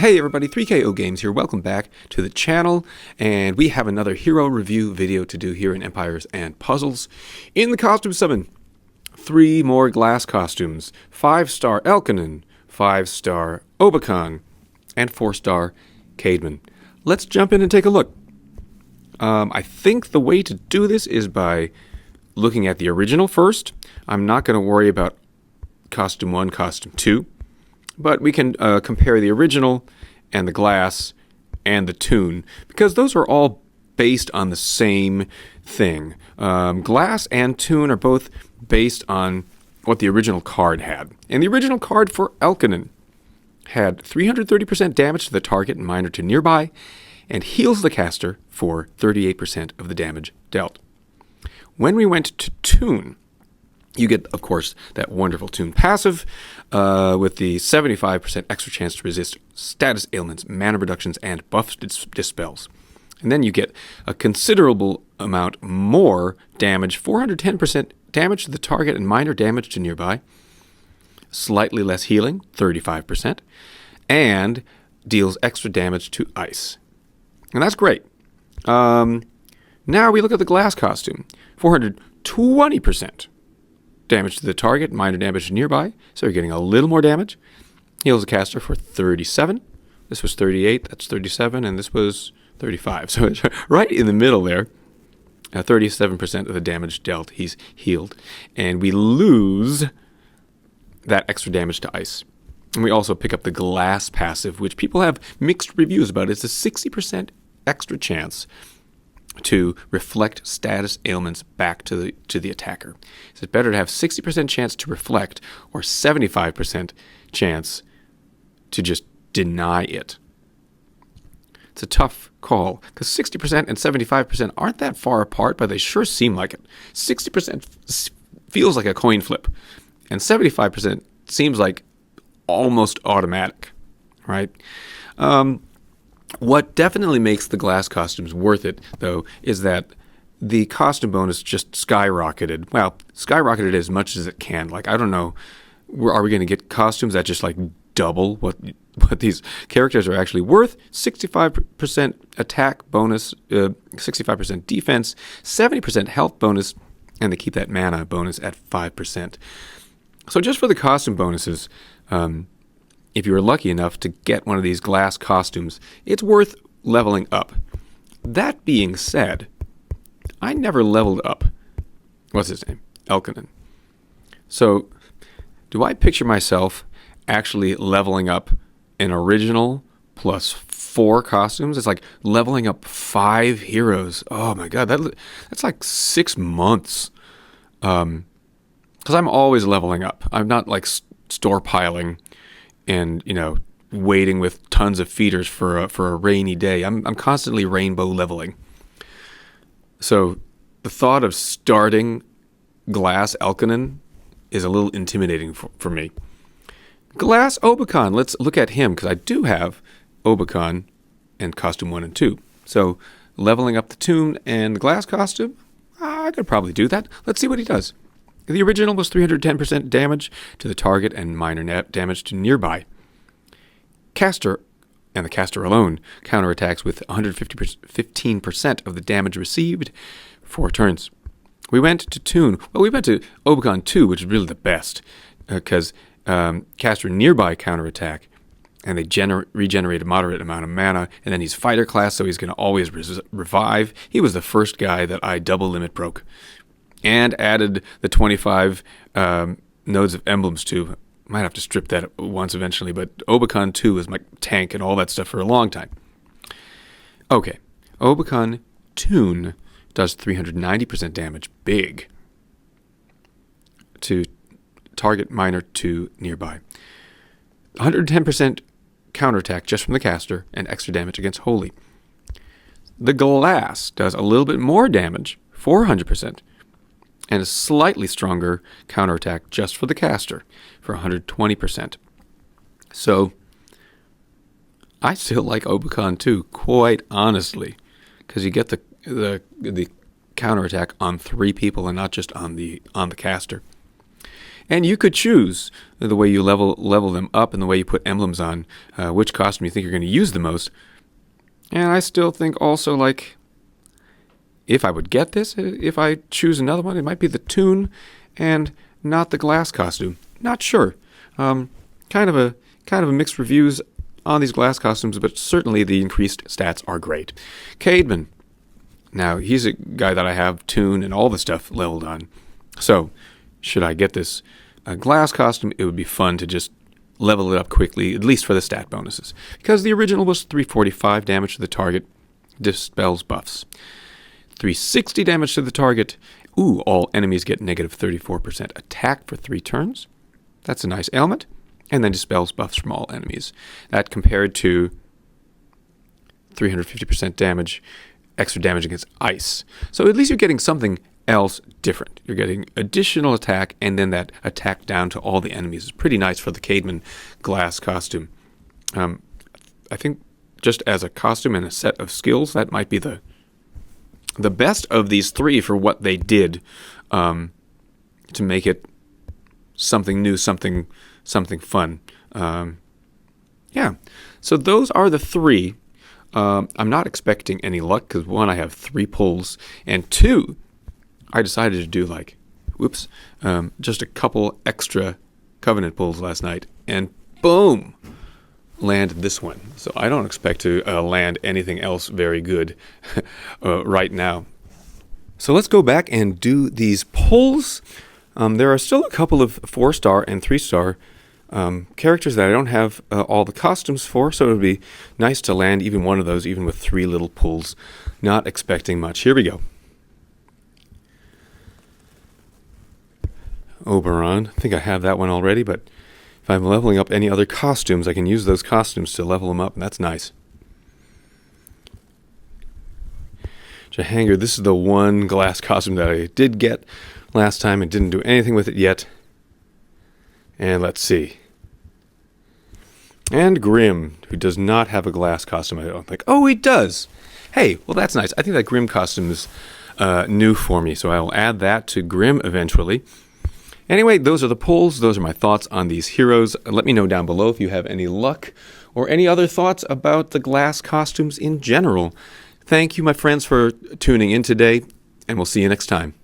Hey everybody, 3KO Games here. Welcome back to the channel, and we have another hero review video to do here in Empires and Puzzles. In the costume summon, 3 more glass costumes: 5-star Elkanen, 5-star Obakan, and 4-star Caedmon. Let's jump in and take a look. I think the way to do this is by looking at the original first. I'm not going to worry about costume 1, costume 2. But we can compare the original and the glass and the toon, because those are all based on the same thing. Glass and toon are both based on what the original card had. And the original card for Elkanen had 330% damage to the target and minor to nearby, and heals the caster for 38% of the damage dealt. When we went to toon, you get, of course, that wonderful toon passive with the 75% extra chance to resist status ailments, mana reductions, and buff dispels. And then you get a considerable amount more damage, 410% damage to the target and minor damage to nearby, slightly less healing, 35%, and deals extra damage to ice. And that's great. Now we look at the glass costume, 420%. Damage to the target, minor damage to nearby, so you're getting a little more damage. Heals the caster for 37. This was 38, that's 37, and this was 35. So it's right in the middle there. 37% of the damage dealt, he's healed. And we lose that extra damage to ice. And we also pick up the glass passive, which people have mixed reviews about. It's a 60% extra chance to reflect status ailments back to the attacker. Is it better to have 60% chance to reflect or 75% chance to just deny it? It's a tough call, because 60% and 75% aren't that far apart, but they sure seem like it. 60% feels like a coin flip, and 75% seems like almost automatic, right? What definitely makes the glass costumes worth it, though, is that the costume bonus just skyrocketed. Well, skyrocketed as much as it can. Like, I don't know, are we going to get costumes that just like double what these characters are actually worth? 65% attack bonus, 65% defense, 70% health bonus, and they keep that mana bonus at 5%. So just for the costume bonuses, if you were lucky enough to get one of these glass costumes, it's worth leveling up. That being said, I never leveled up. What's his name? Elkanen. So, do I picture myself actually leveling up an original plus 4 costumes? It's like leveling up 5 heroes. Oh my god, that's like 6 months. Because I'm always leveling up. I'm not like storepiling and, waiting with tons of feeders for a rainy day. I'm constantly rainbow leveling. So the thought of starting glass Elkanen is a little intimidating for me. Glass Obakan, let's look at him, because I do have Obakan and costume 1 and 2. So leveling up the toon and the glass costume, I could probably do that. Let's see what he does. The original was 310% damage to the target and minor damage to nearby. Caster, and the caster alone, counterattacks with 115% of the damage received for 4 turns. We went to toon. Well, we went to Obakan 2, which is really the best, because caster nearby counterattack, and they regenerate a moderate amount of mana, and then he's fighter class, so he's going to always revive. He was the first guy that I double limit broke, and added the 25 nodes of emblems to. Might have to strip that once eventually, but Obakan 2 is my tank and all that stuff for a long time. Okay, Obakan toon does 390% damage, big, to target, minor to nearby. 110% counterattack just from the caster, and extra damage against holy. The glass does a little bit more damage, 400%. And a slightly stronger counterattack just for the caster for 120%. So, I still like Obakan 2, quite honestly, because you get the counterattack on 3 people and not just on the caster. And you could choose the way you level them up and the way you put emblems on, which costume you think you're going to use the most. And I still think also, like, if I would get this, if I choose another one, it might be the Toon and not the glass costume. Not sure. Kind of a mixed reviews on these glass costumes, but certainly the increased stats are great. Caedmon. Now, he's a guy that I have Toon and all the stuff leveled on. So, should I get this glass costume, it would be fun to just level it up quickly, at least for the stat bonuses. Because the original was 345 damage to the target, dispels buffs. 360 damage to the target. Ooh, all enemies get negative 34% attack for 3 turns. That's a nice ailment. And then dispels buffs from all enemies. That compared to 350% damage, extra damage against ice. So at least you're getting something else different. You're getting additional attack, and then that attack down to all the enemies is pretty nice for the Caedmon glass costume. I think just as a costume and a set of skills, that might be the best of these 3 for what they did to make it something new, something fun. Yeah. So those are the 3. I'm not expecting any luck because 1, I have 3 pulls, and 2, I decided to do just a couple extra Covenant pulls last night, and boom, landed this one. So I don't expect to land anything else very good right now. So let's go back and do these pulls. There are still a couple of 4-star and 3-star characters that I don't have all the costumes for, so it would be nice to land even one of those, even with 3 little pulls. Not expecting much. Here we go. Obakan. I think I have that one already, but if I'm leveling up any other costumes, I can use those costumes to level them up, and that's nice. Jahanger, this is the one glass costume that I did get last time and didn't do anything with it yet. And let's see. And Grim, who does not have a glass costume, I don't think. Oh, he does! Hey, well that's nice. I think that Grim costume is new for me, so I will add that to Grim eventually. Anyway, those are the polls. Those are my thoughts on these heroes. Let me know down below if you have any luck or any other thoughts about the glass costumes in general. Thank you, my friends, for tuning in today, and we'll see you next time.